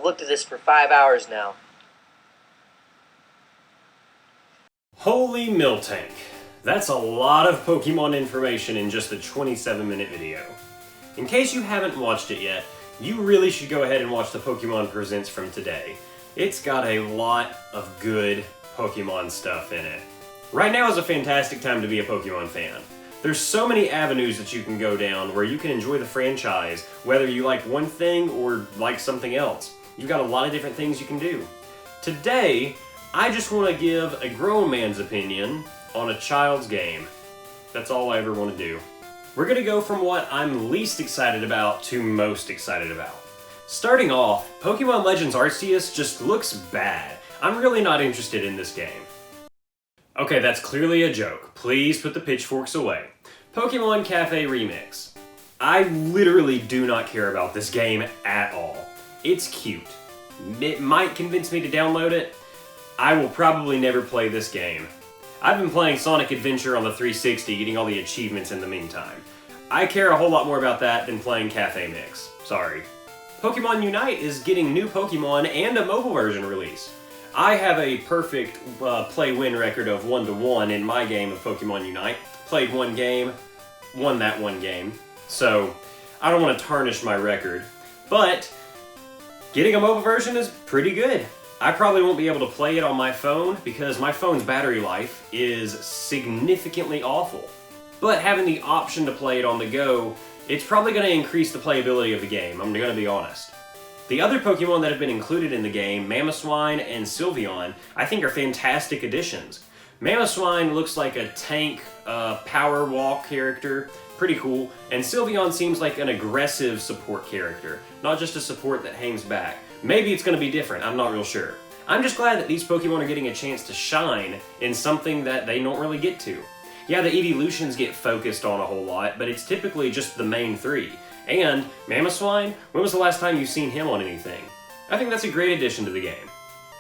I've looked at this for 5 hours now. Holy Miltank. That's a lot of Pokemon information in just a 27-minute video. In case you haven't watched it yet, you really should go ahead and watch the Pokemon Presents from today. It's got a lot of good Pokemon stuff in it. Right now is a fantastic time to be a Pokemon fan. There's so many avenues that you can go down where you can enjoy the franchise, whether you like one thing or like something else. You've got a lot of different things you can do. Today, I just want to give a grown man's opinion on a child's game. That's all I ever want to do. We're going to go from what I'm least excited about to most excited about. Starting off, Pokemon Legends Arceus just looks bad. I'm really not interested in this game. Okay, that's clearly a joke. Please put the pitchforks away. Pokemon Cafe Remix. I literally do not care about this game at all. It's cute. It might convince me to download it. I will probably never play this game. I've been playing Sonic Adventure on the 360, getting all the achievements in the meantime. I care a whole lot more about that than playing Cafe Mix. Sorry. Pokemon Unite is getting new Pokemon and a mobile version release. I have a perfect play-win record of 1-1 in my game of Pokemon Unite. Played one game, won that one game. So, I don't want to tarnish my record. But, getting a mobile version is pretty good. I probably won't be able to play it on my phone because my phone's battery life is significantly awful. But having the option to play it on the go, it's probably going to increase the playability of the game, I'm going to be honest. The other Pokemon that have been included in the game, Mamoswine and Sylveon, I think are fantastic additions. Mamoswine looks like a tank, power walk character, pretty cool, and Sylveon seems like an aggressive support character, not just a support that hangs back. Maybe it's going to be different, I'm not real sure. I'm just glad that these Pokemon are getting a chance to shine in something that they don't really get to. Yeah, the evolutions get focused on a whole lot, but it's typically just the main three. And Mamoswine, when was the last time you've seen him on anything? I think that's a great addition to the game.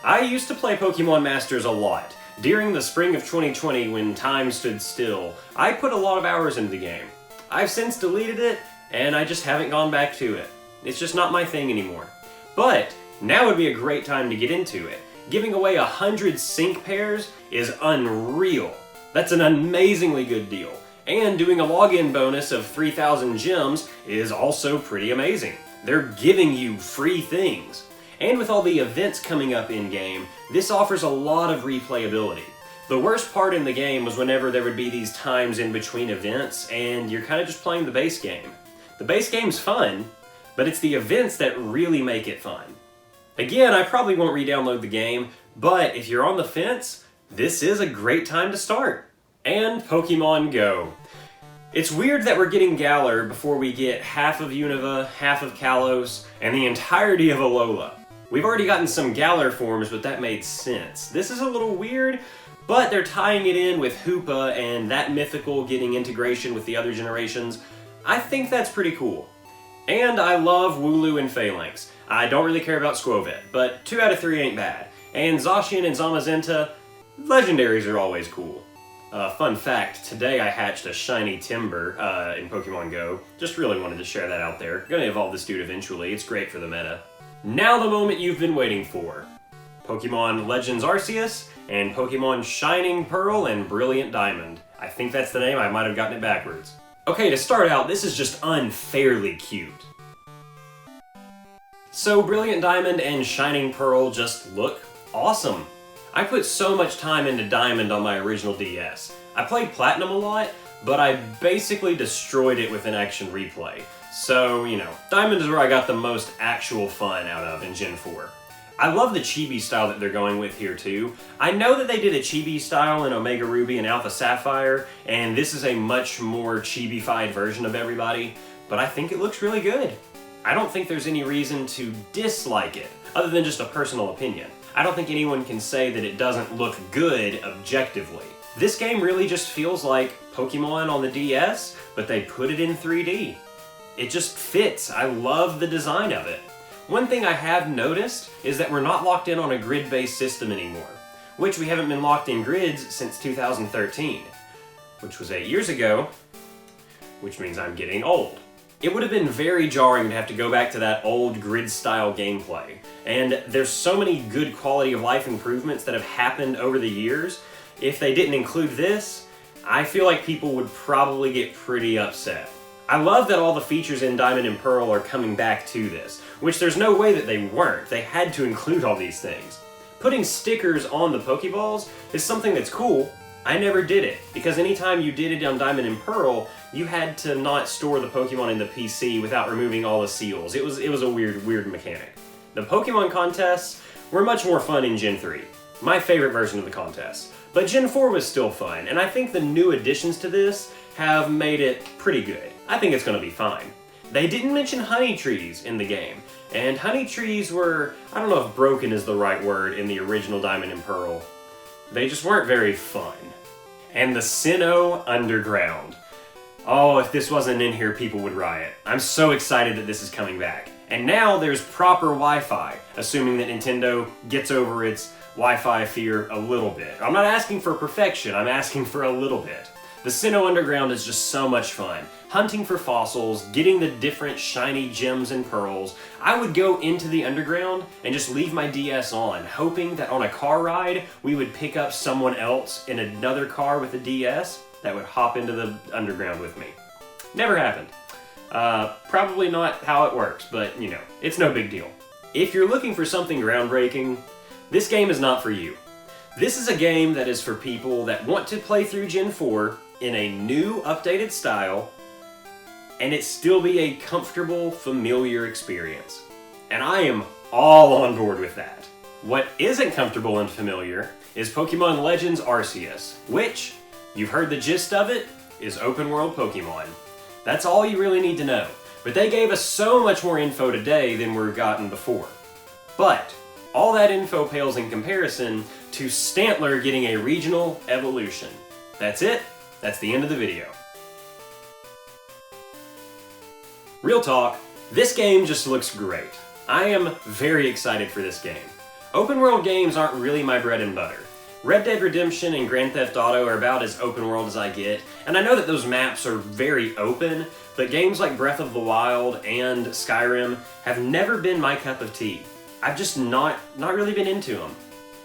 I used to play Pokemon Masters a lot. During the spring of 2020, when time stood still, I put a lot of hours into the game. I've since deleted it, and I just haven't gone back to it. It's just not my thing anymore. But now would be a great time to get into it. Giving away 100 sync pairs is unreal. That's an amazingly good deal. And doing a login bonus of 3,000 gems is also pretty amazing. They're giving you free things. And with all the events coming up in-game, this offers a lot of replayability. The worst part in the game was whenever there would be these times in between events and you're kind of just playing the base game. The base game's fun, but it's the events that really make it fun. Again, I probably won't re-download the game, but if you're on the fence, this is a great time to start. And Pokemon Go. It's weird that we're getting Galar before we get half of Unova, half of Kalos, and the entirety of Alola. We've already gotten some Galar forms, but that made sense. This is a little weird, but they're tying it in with Hoopa and that mythical getting integration with the other generations. I think that's pretty cool. And I love Wooloo and Phalanx. I don't really care about Squovit, but 2 out of 3 ain't bad. And Zacian and Zamazenta, legendaries are always cool. Fun fact, today I hatched a shiny Timber in Pokemon Go. Just really wanted to share that out there. Gonna evolve this dude eventually, it's great for the meta. Now the moment you've been waiting for. Pokemon Legends Arceus and Pokemon Shining Pearl and Brilliant Diamond. I think that's the name, I might have gotten it backwards. Okay, to start out, this is just unfairly cute. So Brilliant Diamond and Shining Pearl just look awesome. I put so much time into Diamond on my original DS. I played Platinum a lot, but I basically destroyed it with an action replay. So, you know, Diamond is where I got the most actual fun out of in Gen 4. I love the chibi style that they're going with here too. I know that they did a chibi style in Omega Ruby and Alpha Sapphire, and this is a much more chibi-fied version of everybody, but I think it looks really good. I don't think there's any reason to dislike it, other than just a personal opinion. I don't think anyone can say that it doesn't look good objectively. This game really just feels like Pokemon on the DS, but they put it in 3D. It just fits. I love the design of it. One thing I have noticed is that we're not locked in on a grid-based system anymore, which we haven't been locked in grids since 2013, which was 8 years ago, which means I'm getting old. It would have been very jarring to have to go back to that old grid-style gameplay, and there's so many good quality of life improvements that have happened over the years. If they didn't include this, I feel like people would probably get pretty upset. I love that all the features in Diamond and Pearl are coming back to this, which there's no way that they weren't. They had to include all these things. Putting stickers on the Pokeballs is something that's cool. I never did it, because anytime you did it on Diamond and Pearl, you had to not store the Pokemon in the PC without removing all the seals. It was a weird mechanic. The Pokemon contests were much more fun in Gen 3. My favorite version of the contest. But Gen 4 was still fun, and I think the new additions to this have made it pretty good. I think it's going to be fine. They didn't mention honey trees in the game, and honey trees were, I don't know if broken is the right word in the original Diamond and Pearl. They just weren't very fun. And the Sinnoh Underground. Oh, if this wasn't in here, people would riot. I'm so excited that this is coming back. And now there's proper Wi-Fi, assuming that Nintendo gets over its Wi-Fi fear a little bit. I'm not asking for perfection, I'm asking for a little bit. The Sinnoh Underground is just so much fun. Hunting for fossils, getting the different shiny gems and pearls. I would go into the underground and just leave my DS on, hoping that on a car ride, we would pick up someone else in another car with a DS that would hop into the underground with me. Never happened. Probably not how it works, but you know, it's no big deal. If you're looking for something groundbreaking, this game is not for you. This is a game that is for people that want to play through Gen 4 in a new, updated style, and it still be a comfortable, familiar experience. And I am all on board with that. What isn't comfortable and familiar is Pokemon Legends Arceus, which, you've heard the gist of it, is open world Pokemon. That's all you really need to know. But they gave us so much more info today than we've gotten before. But all that info pales in comparison to Stantler getting a regional evolution. That's it. That's the end of the video. Real talk, this game just looks great. I am very excited for this game. Open world games aren't really my bread and butter. Red Dead Redemption and Grand Theft Auto are about as open world as I get, and I know that those maps are very open, but games like Breath of the Wild and Skyrim have never been my cup of tea. I've just not really been into them.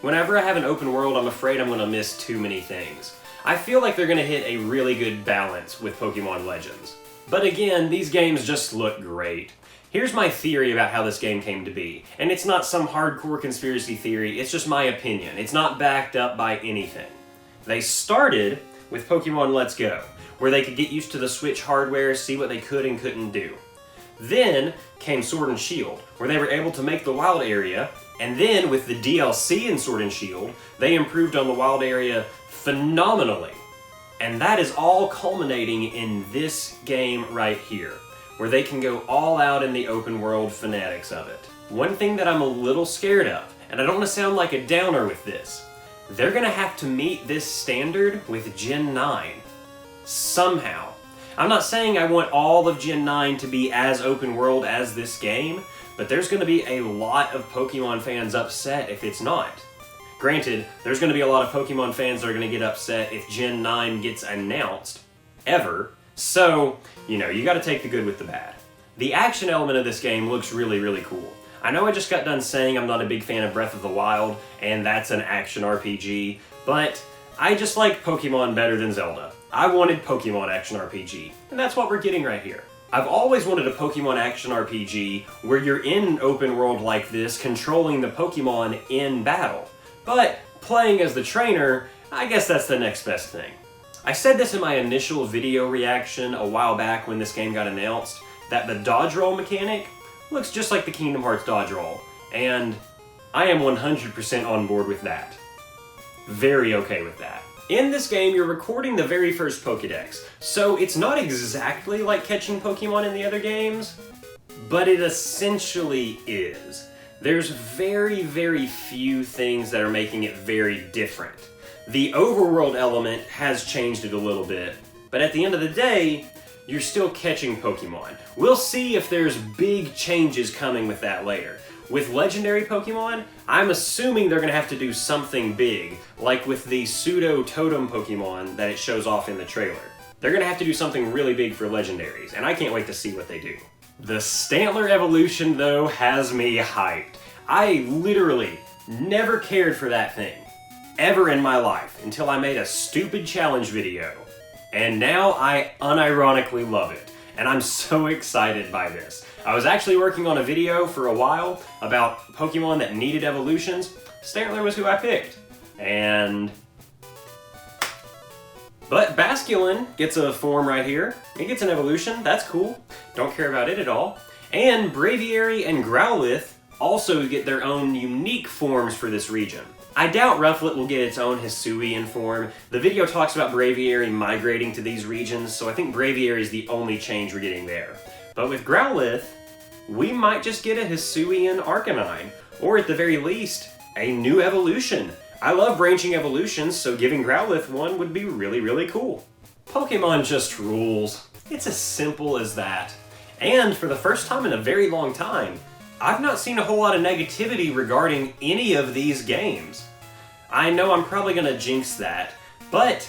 Whenever I have an open world, I'm afraid I'm going to miss too many things. I feel like they're going to hit a really good balance with Pokemon Legends. But again, these games just look great. Here's my theory about how this game came to be, and it's not some hardcore conspiracy theory, it's just my opinion. It's not backed up by anything. They started with Pokemon Let's Go, where they could get used to the Switch hardware, see what they could and couldn't do. Then came Sword and Shield, where they were able to make the wild area, and then with the DLC in Sword and Shield, they improved on the wild area phenomenally. And that is all culminating in this game right here, where they can go all out in the open world fanatics of it. One thing that I'm a little scared of, and I don't want to sound like a downer with this, they're gonna have to meet this standard with Gen 9. Somehow. I'm not saying I want all of Gen 9 to be as open world as this game, but there's gonna be a lot of Pokemon fans upset if it's not. Granted, there's going to be a lot of Pokemon fans that are going to get upset if Gen 9 gets announced, ever. So, you know, you got to take the good with the bad. The action element of this game looks really cool. I know I just got done saying I'm not a big fan of Breath of the Wild, and that's an action RPG, but I just like Pokemon better than Zelda. I wanted Pokemon action RPG, and that's what we're getting right here. I've always wanted a Pokemon action RPG where you're in an open world like this, controlling the Pokemon in battle. But playing as the trainer, I guess that's the next best thing. I said this in my initial video reaction a while back when this game got announced, that the dodge roll mechanic looks just like the Kingdom Hearts dodge roll, and I am 100% on board with that. Very okay with that. In this game, you're recording the very first Pokédex, so it's not exactly like catching Pokemon in the other games, but it essentially is. There's very few things that are making it very different. The overworld element has changed it a little bit, but at the end of the day, you're still catching Pokemon. We'll see if there's big changes coming with that later. With legendary Pokemon, I'm assuming they're going to have to do something big, like with the pseudo-totem Pokemon that it shows off in the trailer. They're gonna have to do something really big for legendaries, and I can't wait to see what they do. The Stantler evolution, though, has me hyped. I literally never cared for that thing, ever in my life, until I made a stupid challenge video. And now I unironically love it, and I'm so excited by this. I was actually working on a video for a while about Pokemon that needed evolutions. Stantler was who I picked, But Basculin gets a form right here. It gets an evolution, that's cool. Don't care about it at all. And Braviary and Growlithe also get their own unique forms for this region. I doubt Rufflet will get its own Hisuian form. The video talks about Braviary migrating to these regions, so I think Braviary is the only change we're getting there. But with Growlithe, we might just get a Hisuian Arcanine, or at the very least, a new evolution. I love branching evolutions, so giving Growlithe one would be really, really cool. Pokemon just rules. It's as simple as that. And for the first time in a very long time, I've not seen a whole lot of negativity regarding any of these games. I know I'm probably gonna jinx that, but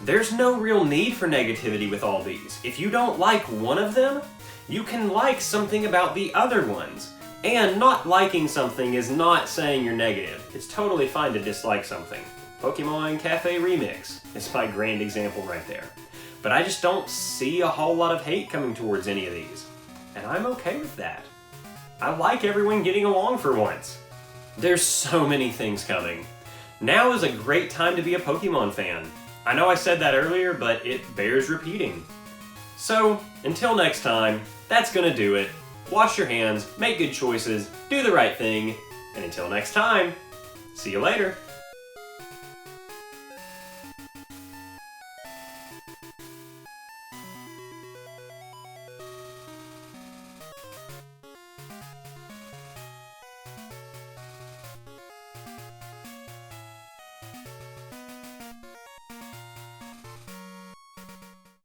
there's no real need for negativity with all these. If you don't like one of them, you can like something about the other ones. And not liking something is not saying you're negative. It's totally fine to dislike something. Pokemon Cafe Remix is my grand example right there. But I just don't see a whole lot of hate coming towards any of these. And I'm okay with that. I like everyone getting along for once. There's so many things coming. Now is a great time to be a Pokemon fan. I know I said that earlier, but it bears repeating. So, until next time, that's gonna do it. Wash your hands, make good choices, do the right thing, and until next time, see you later.